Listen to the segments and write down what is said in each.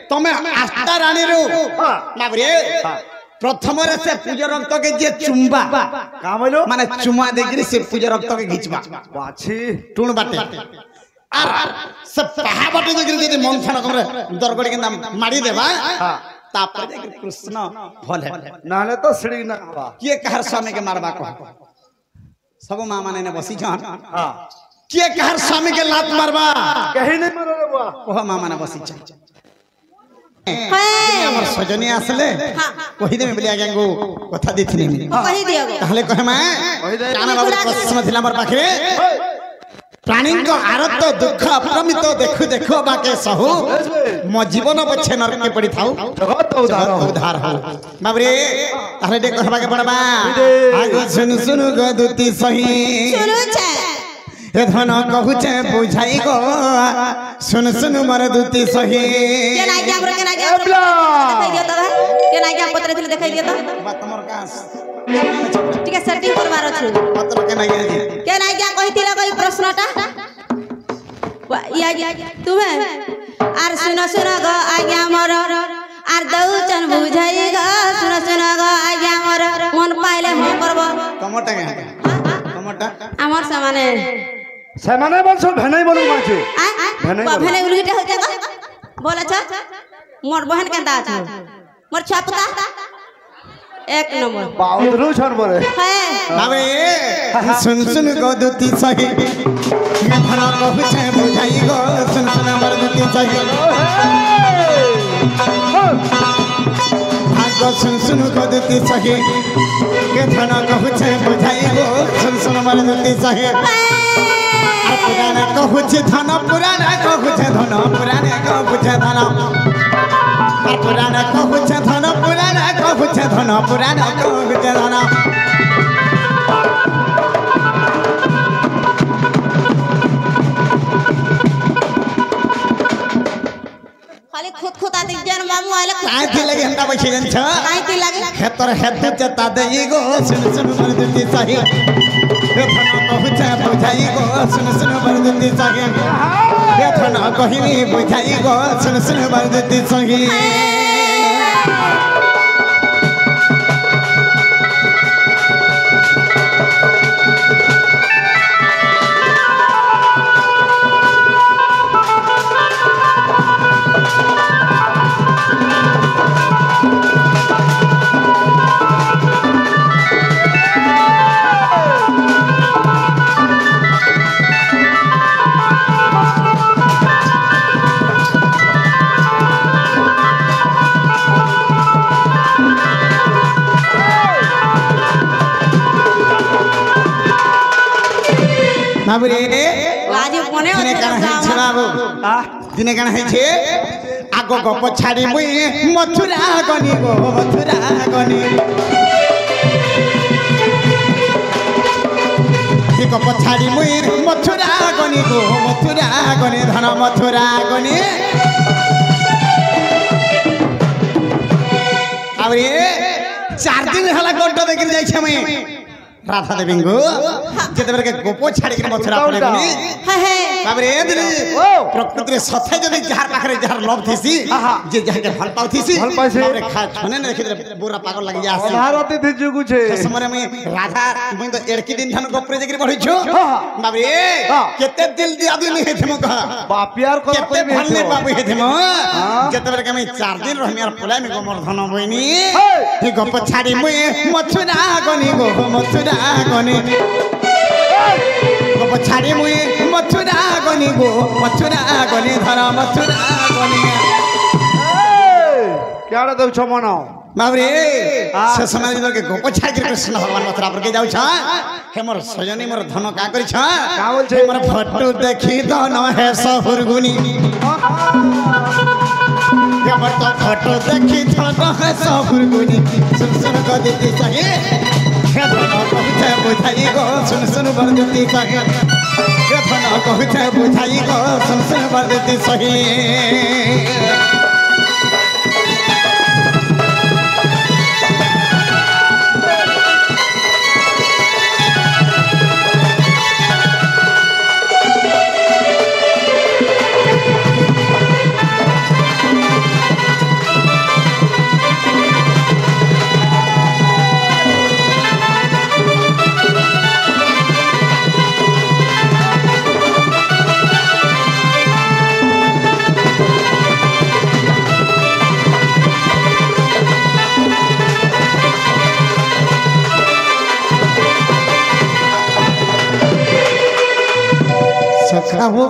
तमे आस्था रानी रो बाबरे प्रथम रे से पूज रक्त के जे चुंबा का बोलो माने चुमा देगिरी से पूज रक्त के घिचबा बाछी टुण बाटे आर से पहा बाटे देगिरी जे मंथन करे दरगड़ी के नाम मारी देबा तापर जे कृष्ण भल है नाले तो सिड़ी ना के कहर स्वामी के मारबा को सब मां माने ने बसी छन हां के कहर स्वामी के लात मारबा कहीं नहीं मारो रे बुआ ओह मां माने बसी छन हमर सजनी आसले कहि देमे बलिया गंगो कथा दिथिनी कहि दियो ताहले कहे मैं काना बाबू प्रश्न थिला हमर पाखे प्राणी को आरत दुख अप्रमित देखु देखो बाके सहु मो जीवन पछे नरक के पड़ी थाउ जगत उधार हो बाबरे ताहले दे कहबा के पड़बा आगो सुन सुन गदुती सही सुनु छे हे धन कहूचे बुझाई गो सुन सुन मर दुती सही के ना दिखाई दियो तो के ना पत्र थिले दिखाई दियो तो बात हमर कास ठीक है सेटिंग करबार अछि पत्र के ना जी के ना कहिथिला कोई प्रश्नटा या तुम्हें आर सुन सुन गो आज्ञा मोर आर दउचन बुझाई गो सुन सुन गो आज्ञा मोर मन पाइले हम करबो कमटा के कमटा हमर सामाने सेमाने बोल सो भेनै बोलू माछी भेनै उलगिटा हो जागा बोल अच्छा मोर बहन केंदा छ मोर छपता एक नंबर बाउद्रू छन बोले है बाबे सुन सुन गदुती सही मैं भला कहूचे बुझाई गो सुन सुन मर दुती सही भागो सुन सुन गदुती सही के धन कहूचे बुझाई गो सुन सुन मर दुती सही पुराना कहूचे धन पुराना कहूचे धन पुराना कहूचे धन पुराना कहूचे धन पुराना कहूचे धन पुराना कहूचे धन खाली खुद खुद आदि जन मामू आले काय थी लगे हंता बैठे जन छ काय ती लागे खेतर हेतु चता देई गो सुन सुन मर दुती सही हे धन कहूचे बुझाई गो सुन सुन मर दुती सही हे धन कहिनी बुझाई गो सुन सुन मर दुती सही बाबरे आज कोने दिने काना है छ बाबू दिने काना है छे आगो गप छाड़ी मुई मथुरा गनी गो मथुरा गनी ये गप छाड़ी मुई मथुरा गनी गो मथुरा गनी धन मथुरा गनी अबरे 4 दिन हला गड्डा देखि जाई छ मैं राधा देवी गो जेते बेर के गोपो छाड़ी के मथुरा पले गनी है है बाबरे दिने प्रकृति रे सथे जदी जहार पाखरे जहार लव थिसी जे जहार के फल पाउ थिसी बाबरे खा छने ने देखि बोरा पागल लागि जासी भारती थी जुगु छे समय में राधा मुई तो एड़की दिन धन गोपरे जकरी बढ़ी छु बाबरे केते दिल दी आदमी नहीं हेथमो कहा बाप यार को केते भलने बाबू हेथमो जेते बेर के मैं 4 दिन रहमी यार पलाई में गोमर धन बइनी हे गप छाड़ी मुई मथुरा गनी गो मथुरा गनी गप छाड़ी मुई मथुरा गनी गो मथुरा गनी धन मथुरा गनी क्या रे दउ छ मनाओ बाबरे से समय दिन के गोप छाड़ के कृष्ण भगवान मथुरा पर के जाउ छ हे मोर सजनी मोर धन का करी छ का बोल छे मोर फोटो देखी धन है सहुरगुनी के मोर तो फोटो देखी धन है सहुरगुनी सुन सुन को देती सही हे धन कहते बुझाई गो सुन सुन बर देती सही हे धन कहते बुझाई गो सुन सुन बर देती सही हो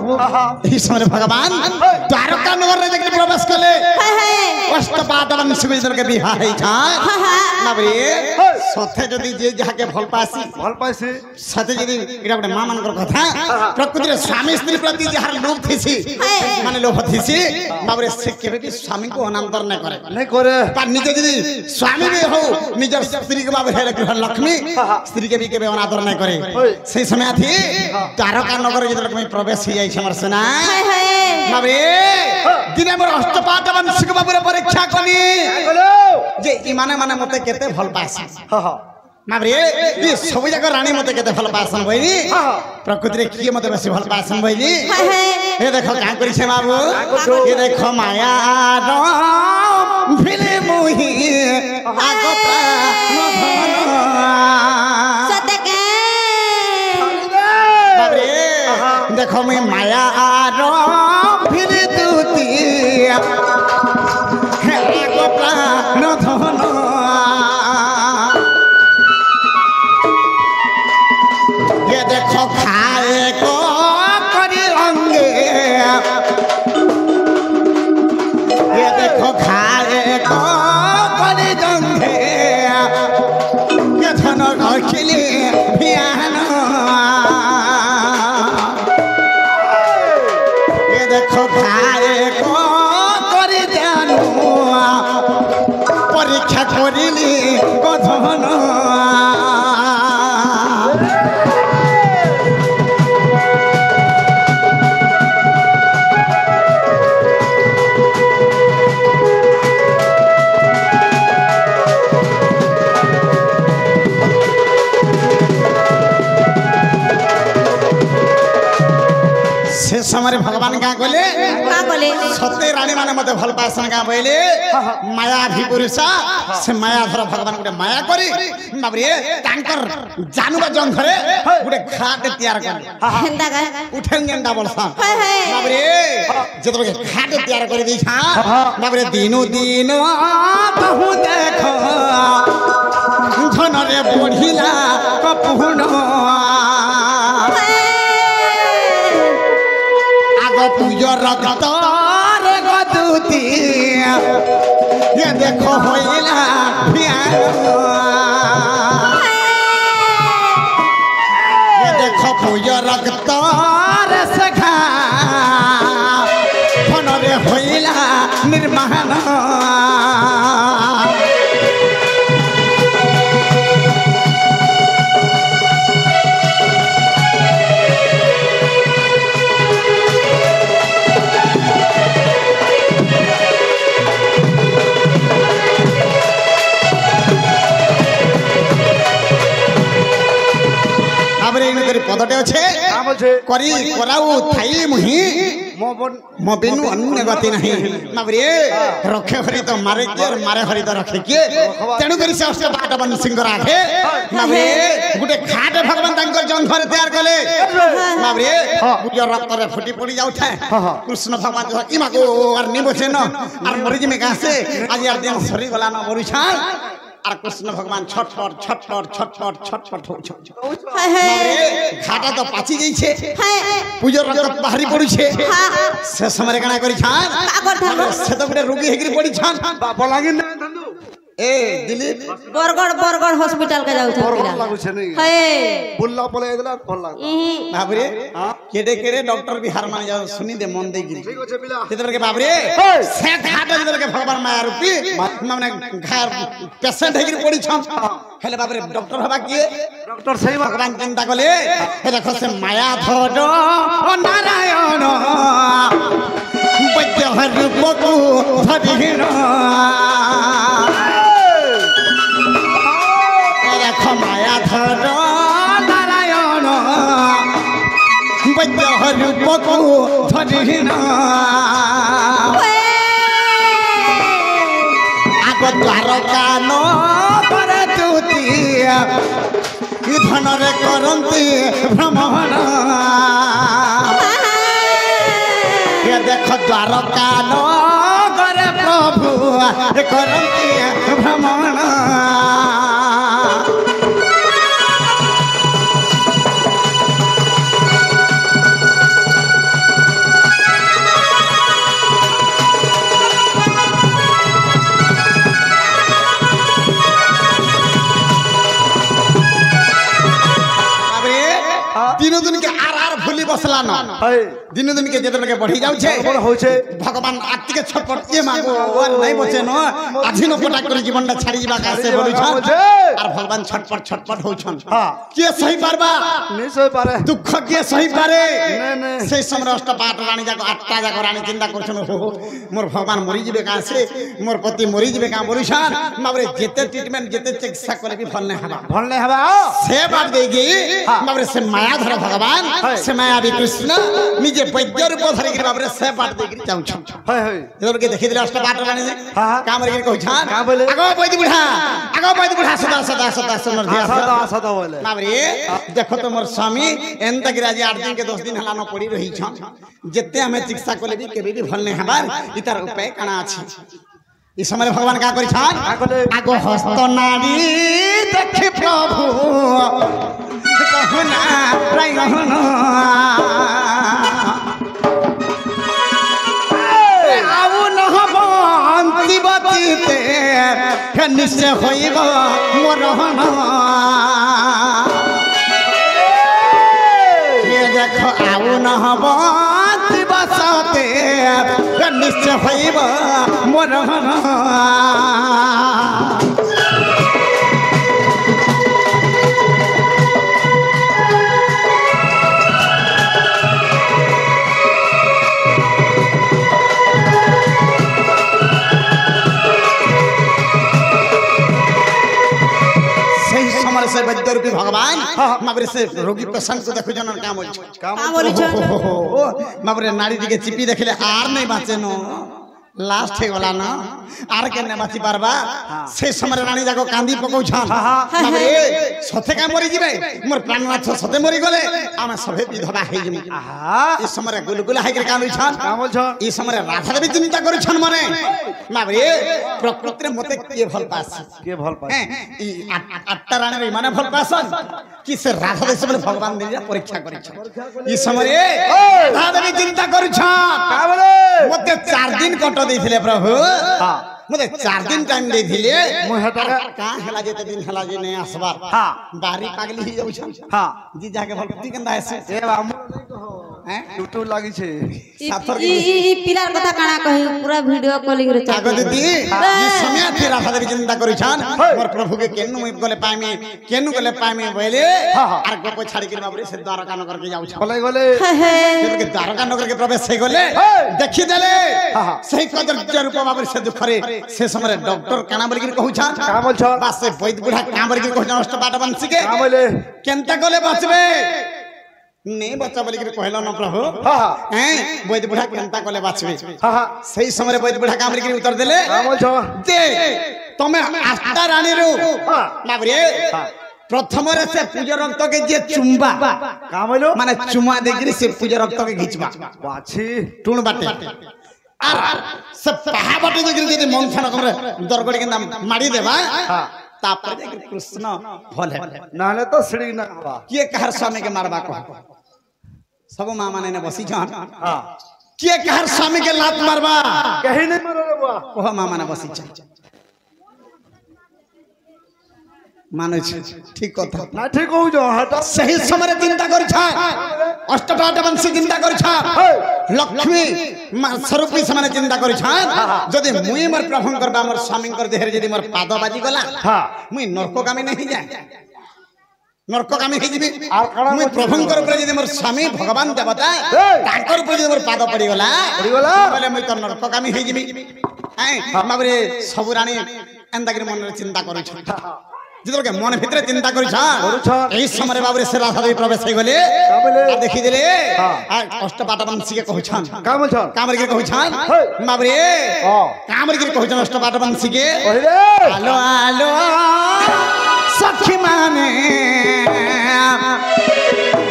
এই সময় ভগবান দ্বারকা নগরে দেখি প্রবেশ করলে অষ্টপাদন সুবিধরকে বিবাহ হইছা না রে সথে যদি যে যাকে ভাল পাসি ভাল পাইছে সাথে যদি এটা একটা মা মানকর কথা প্রকৃতির স্বামী স্ত্রী প্রতি যাহার লোভ থিসি মানে লোভ থিসি বাবরে সে কেবে भी স্বামী को অনান্তর না করে नहीं करे पर নিজে যদি স্বামী भी हो নিজের স্ত্রী के बाबरे हेले गृह लक्ष्मी स्त्री के भी केबे অনাদর না করে সেই সময় আথি দ্বারকা নগরে যদি তুমি প্রবেশ হই যাই সমর সেনা বাবরে দিনে মোর অষ্টপাদন শিখ বাবরে পরীক্ষা করি যে ইমানে মানে মতে কেতে ভাল পাস বাবরে এই সবই জায়গা রানী মতে কেতে ভাল পাসন বইনি প্রকৃতিরে কি মতে বেশি ভাল পাসন বইনি এ দেখো কাম করিছে বাবু এ দেখো মায়া ভিলে মোহি আগতা নধন সতকে বাবরে দেখো মই মায়া ভিলে তুতি আগতা নধন ये देखो खाए को करी अंगे ये देखो खाए को करी जंगे ये धन रखिली भियान ये देखो खाए को करी जानू परीक्षा करिली गधन से समय भगवान क्या कहले का बोले सत्य रानी माने मते भल पासन का बोले माया भी पुरुषा से माया धर भगवान गुटे माया करी बाबरे तांकर जानू जंघरे गुटे घाट तैयार कर हेंदा का उठेन गेंडा बोलसा हाय हाय बाबरे जतबे घाट तैयार कर दी छा बाबरे दिनो दिन कहू देखो धनरे बढ़िला कपुन पूजो रक्त रे गदुती ये देखो होइला ये देखो पूजो रक्त रे सखा फनरे होइला निर्माण पदटे अच्छे करी कराऊ थाई मुही मो बिनु अन्य गति नहीं बाबरे रखे हरि तो मारे के मारे हरि तो रखे के तेणु करी से अष्ट बाटवन सिंह राखे बाबरे गुटे घाट भगवान तांकर जंघर तैयार कले बाबरे गुटे रक्त रे फुटी पड़ी जाउठे कृष्ण भगवान जो इमा को और निबसे न और मरिज में कासे आज यार दिन सरी गला न बरुछा আর কৃষ্ণ ভগবান ছটফট ছটফট ছটফট ছটফট হচ্ছে ঘাটা তো পাচি যাইছে পূজোর রকত বাহারি পড়িছে সে সময় কানা করি ছান সে তো গোটে রোগী হেগিরি পড়ি ছান বলাগিন না ধন্দু ए दिलीप बरगड़ हॉस्पिटल के जाउ बरगड़ लागु छे नहीं हे बुल्ला बोले देला भल लाग बाबरे केडे केडे डॉक्टर भी हार मान जाओ सुनी दे मन दे गिरी ठीक होछे बिला जेतर के बाबरे से घाट जेतर के भगवान माया रूपी माने घर पेशेंट हेगिरी पड़ी छन हेले बाबरे डॉक्टर हबा किए डॉक्टर सही भगवान चिंता कले हे देखो से माया धड ओ नारायण वैद्य रूप को धरिण माया धर नारायण वैद्य रूप को धरिण आग द्वारका नगर ज्योति धन रे करती भ्रमण ये देख द्वारका नगर प्रभु करती भ्रमण बसला न हाय दिन दिन के जेते लगे बढ़ी जाउ छे बोल होय छे भगवान आत्ति के छपट के मागो और नहीं बचे न आधी न पटा कर जीवन छाड़ी जीवा का से बोलु छन और भगवान छटपट हो छन हां के सही पारबा नहीं सही पारे दुख के सही पारे नहीं से समय अष्टपाट रानी जाको आठटा जाको रानी चिंता करछन मोर भगवान मरी जीवे का से मोर पति मरी जीवे का बोलु छन माबरे जेते ट्रीटमेंट जेते चिकित्सा करे भी फल नहीं हबा भल नहीं हबा से बात देगी माबरे से माया धर भगवान से माया भी कृष्ण निजे वैद्य रूप धरि के माबरे से बात देगी जाउ छ हाय हाय इधर के देखि दिला अष्टपाट रानी जे हां काम रे कहू छन का बोले आगो वैद्य बुढ़ा सदा सुनर दिया सदा बोले माबरे देखो तो मोर स्वामी एंत गिराजी 8 दिन के 10 दिन हला न पड़ी रही छ जेते हमें चिकित्सा कोले भी केबे भी भल नहीं हबार इतार उपाय काना अछि इस समय भगवान का करि छन आगो हस्त नारी देखि प्रभु कहना रायहन आउ न हबंती बतीते निश्चय होइब मोरहन देखो आउ न हबंती बसते निश्चय होइब मोरहन से वैद्य रूपी भगवान माबरे से रोगी पेशेंट को देखो जन काम बोल माबरे नाड़ी के चिपी देखले आर नहीं बाचे नो लास्ट हे गला ना आर के ने बाची पारबा से समय रानी जाको कांदी पकौ छन माबरे सथे का मरि जिवे मोर प्राणनाथ सथे मरि गले आमे सभे विधवा हे जिमी इस समय गुलगुला हे के कांदी छन का बोल छ इस समय राधा देवी चिंता करू छन मने माबरे प्रकृति मते के भल पास ई आठटा रानी रे माने भल पासन कि से राधा देवी से भगवान दिया परीक्षा करी छ इस समय राधा देवी चिंता करू छन का बोले मते 4 दिन कट देथिले प्रभु हां मते 4 दिन टाइम देथिले मु हेटा का हेला जेते दिन हेला जे नै आसबा हां बारी पागली ही जाउ छ हां जी जाके भलती केंदा है ए बामु नहीं कहो हैं यूट्यूब लागी छे साथर ई पिलार कथा काना कहि पूरा वीडियो कॉलिंग रे आगो दीदी ये समय थे राधा देवी चिंता करू छन मोर प्रभु के केनु मैं गले पाइमे केनु गले पाइमे बोले आर गोपो छाड़ी के बाबरे से द्वारका नगर के जाउ छ बोले गले के द्वारका नगर के प्रवेश से गले देखि देले सही कदर रूप बाबरे से दुखरे से समय डॉक्टर काना बोल के कहू छ का बोल छ बस से वैद्य बुढ़ा काम बोल के कहू छ अष्टपाट वंशी के का बोले केनता गले बचबे नहीं बच्चा बोली के कहलो न प्रभु हैं वैद्य बुढ़ा केनता गले बचबे सही समय वैद्य बुढ़ा काम के उत्तर देले का बोल छ दे तमे आष्टा रानी रो बाबरे प्रथम रे से पूज रक्त के जे चुम्बा का बोलो माने चुमा देगिरी से पूज रक्त के घिचबा बाछी टूण बाटे आर सब पहा बाटे देगिरी जे मंथन करे दरगड़ी के नाम मारी देबा तापर जे कृष्ण भल है नाले तो श्री ना हवा के कहर स्वामी के मारबा को सब मां माने ने बसी जान हां के कहर स्वामी के लात मारबा कहीं नहीं मरो रे बुआ ओह मां माने बसी जान माने ठीक कथा ना ठीक हो जो हटा सही समय चिंता कर छ अष्टपाट वंशी चिंता कर छ लक्ष्मी स्वरूपी समय चिंता कर छ जदि मुई मोर प्रभु करबा मोर स्वामी कर देहरे जदि मोर पाद बाजी गला मुई नरकगामी नहीं जाए नरकगामी हे जिबी मुई प्रभु कर ऊपर जदि मोर स्वामी भगवान देवता ताकर ऊपर जदि मोर पाद पड़ी गला बोले मुई तो नरकगामी हे जिबी हैं माबरे सब रानी एंदागिर मन चिंता कर छ जितल के मन भीतर चिंता करी छ एई समय बाबरे से राधा देवी प्रवेश हे गले आ देखि देले आ अष्टपाट वंशी के कहू छन का बोल छ कामर के कहू छन बाबरे कामर के कहू छन अष्टपाट वंशी के ओरे आलो आलो सखी माने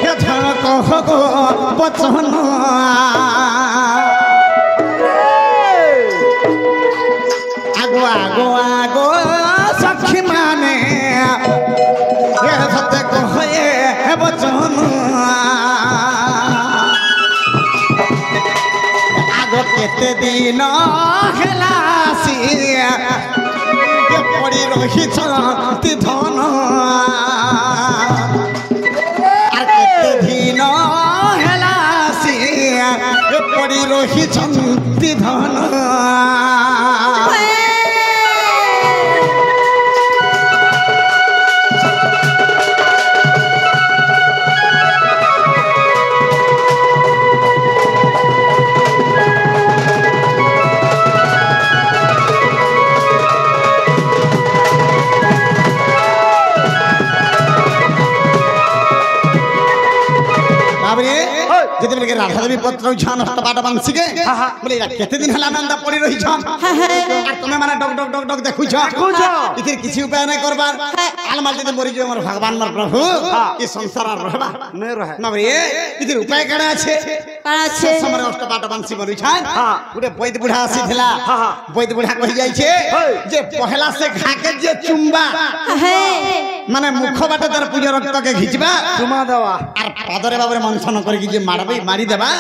के धन कह गो बचन आगो आगो आगो सखी माने सत्य कहे बचन आगो केते दिन हेलासी पड़ी रही धन आर केते दिन हेला ରହିଛନ୍ତି ଧନ যেতেবেলে রাধা দেবী পত্র ছন হস্তপাট বাংশিকে বলে এরা কেতে দিন হেলা নন্দা পড়ি রহিছন আর তুমি মানে ডক ডক ডক ডক দেখুছ ইতির কিছু উপায় নাই করবার আলমাল যদি মরি যাবে আমার ভগবান মোর প্রভু এই সংসার আর রহবা নে রহে না রে ইতির উপায় কেডা আছে কার আছে সময় হস্তপাট বাংশি মরিছন গোটে বৈদ বুঢ়া আসিছিলা বৈদ বুঢ়া কহি যাইছে যে পহেলা সে ঘাকে যে চুম্বা মানে মুখ বাটে তার পূজা রক্তকে ঘিচবা চুমা দেওয়া আর পাদরে বাবরে মন্থন করিকি যে মারবে মারি দেবা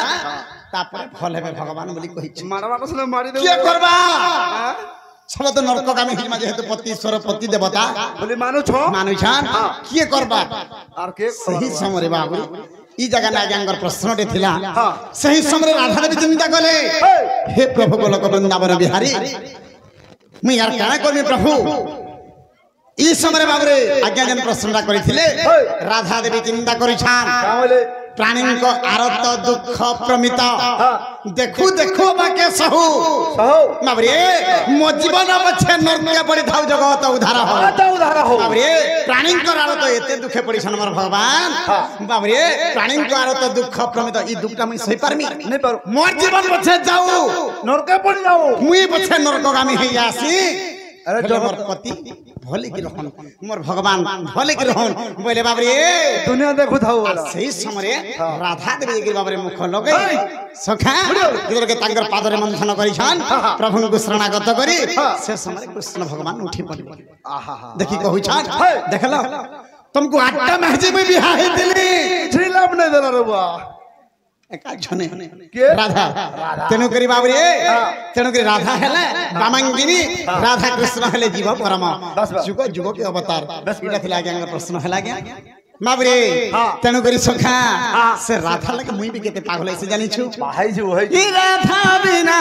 তারপরে ফল হবে ভগবান বলি কইছে মারবা কসলে মারি দেব কি করবা সব তো নরকগামী হিমা যেহেতু পতি ঈশ্বর পতি দেবতা বলি মানুষ মানুষান কি করবা আর কে সেই সময় বাবু ই জায়গা না আজ্ঞাঙ্গর প্রশ্নটি ଥିଲା সেই সময় রাধা দেবী চিন্তা কলে হে প্রভু গোলক বৃন্দাবন বিহারী মুই আর কাଣା করবি প্রভু এই সময় বাবুরে আজ্ঞা যেন প্রশ্নটা করেছিলে রাধা দেবী চিন্তা করিছান প্রাণীঙ্ক আরত দুঃখ প্রমিত দেখু দেখু বাকে সহু বাবুরে মো জীবন পছে নরকে পড়ি থাও জগত উদ্ধার হও বাবুরে প্রাণীঙ্ক আরত এতে দুঃখে পড়িছান আমার ভগবান বাবুরে প্রাণীঙ্ক আরত দুঃখ প্রমিত এই দুঃখটা মুই সই পারমি নাই পারো মোর জীবন পছে যাও নরকে পড়ি যাও মুই পছে নরকগামী হই আসি আরে জগৎ পতি ভলে কি রহন মোর ভগবান ভলে কি রহন বলে বাবরে দুনিয়া দেখু থাও সেই সময়ে রাধা দেবী কি বাবরে মুখ লগে সখা যেটাকে তাঙ্গর পাদরে মন্থন করিছান প্রভুଙ୍କୁ শরণাগত করি সে সময়ে কৃষ্ণ ভগবান উঠি পড়িব আহা দেখি কহুছান দেখলো तुमको आटा महजी में बिहा है दिली ঝিলাম নাই দেলা রে বুয়া एका जने के राधा तेनु करी बाबरे तेनु करी राधा हेले बामांगिनी राधा कृष्ण हेले जीव परम जुग जुग के अवतार इटा थिला आगे प्रश्न हेला गया बाबरे तेनु करी सखा से राधा लगे मुई भी केते पागल से जानी छु भाई जी वही राधा बिना